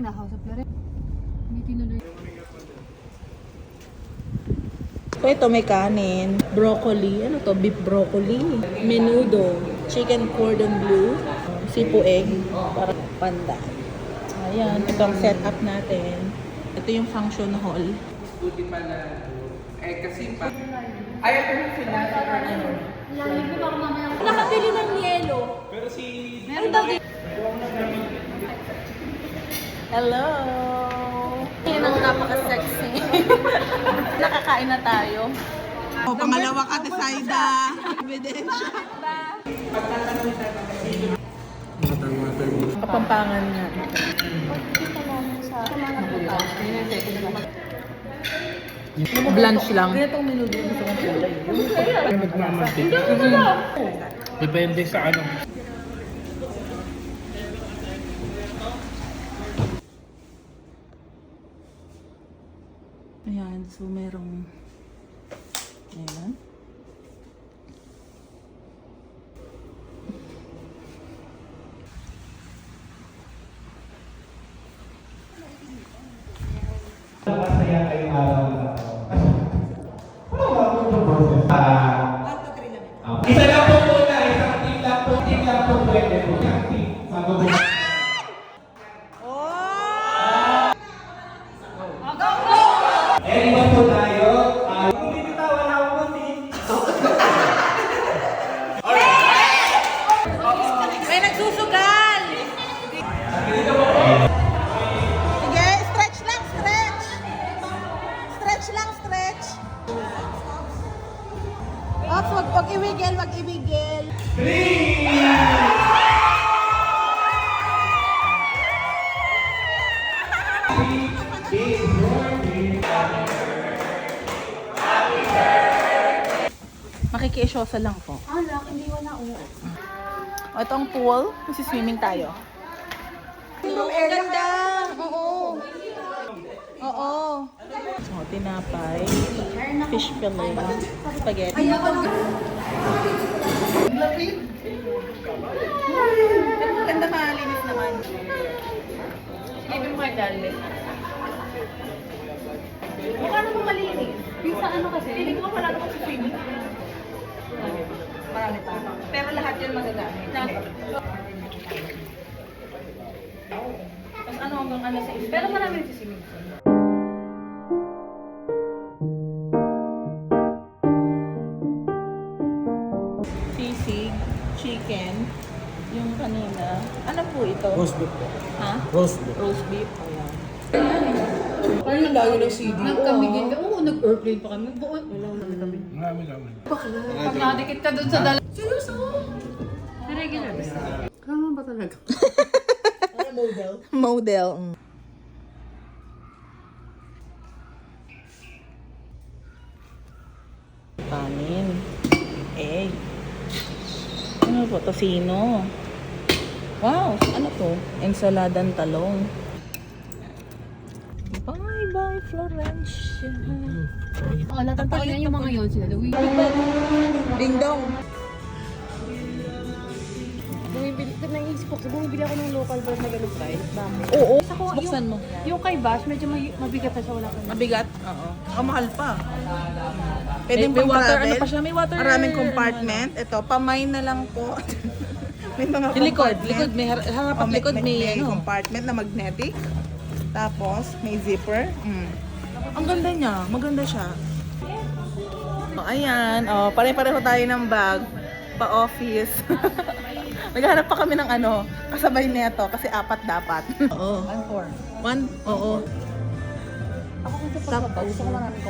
kinakausap na rin. Hindi tinuloy. So ito may kanin, broccoli, ano to, beef broccoli, menudo, chicken cordon bleu, sipo egg, para panda. Ayan, ito ang setup natin. Ito yung function hall. Buti pala. Kasi pa. Ayaw ko yung sinabi. Lalim ko baka mamaya. Nakabili ng yelo. Pero si... Meron daw din. Hello! Yan ang napaka-sexy. Nakakain na tayo. O, pangalawa ka, Tesaida. Ebidensya. Kapampangan nga. Blanch lang. Ganitong menudo gusto kong kulay. Depende sa ano. Ayan, so merong... Ayan. Masaya kayong araw na ito. Ano ba kung process? Isa lang po muna, isang team lang po pwede po. Isang team. Anyone po tayo? Kung binitawan ako po team. May nagsusugal! Sige, stretch lang, stretch! Stretch lang, stretch! Ops, wag iwigil, wag iwigil. Makikiisyosa lang po. Lak, hindi wala. O, ito ang pool. Swimming tayo. Ang ganda! Oo. Oo. So, tinapay, fish fillet, spaghetti. Ganda, malinis naman. Hindi mo kayo dali. Mukha naman malinis. Yung sa ano kasi, hindi ko wala naman sa swimming. Marami pa. Pero lahat yun magagamit. Tapos ano hanggang ano sa isla? Pero marami rin sa swimming. Sisig, chicken, yung kanina. Ano po ito? Roast beef po. Ha? Roast beef. Roast beef. Ayan. Ano yung layo ng CD? Nagkamigin ka. Oo, nag-airplane pa kami. Buon. Marami naman. Pag nakadikit ka dun sa dala. Seryoso? Regular ba? Kama ba talaga? Model. Panin. Egg. Ano po? Tocino. Wow! Ano to? Ensaladang talong. Bye-bye, Florencia. Oo, natatawagan yung mga yun sila. Ding dong. Naisip ko, bumibili ako ng local brand na ganun price. Oo. Ako, Buksan mo. Yung kay Bash, medyo mabigat pa siya. Wala pa. Mabigat? Oo. Mahal pa. Pwede May pang water, travel. ano pa siya? May water. Maraming compartment. Ito, pamay na lang po. May mga Yung likod, compartment. likod. May harap at likod may ano. compartment na magnetic. Tapos, may zipper. Ang ganda niya. Maganda siya. Oh, ayan. Oh, pare-pareho tayo ng bag. Pa-office. Naghanap pa kami ng ano, kasabay neto kasi 4 dapat. Oo. 1, oo. Ako kasi pagkaba, gusto ko maraming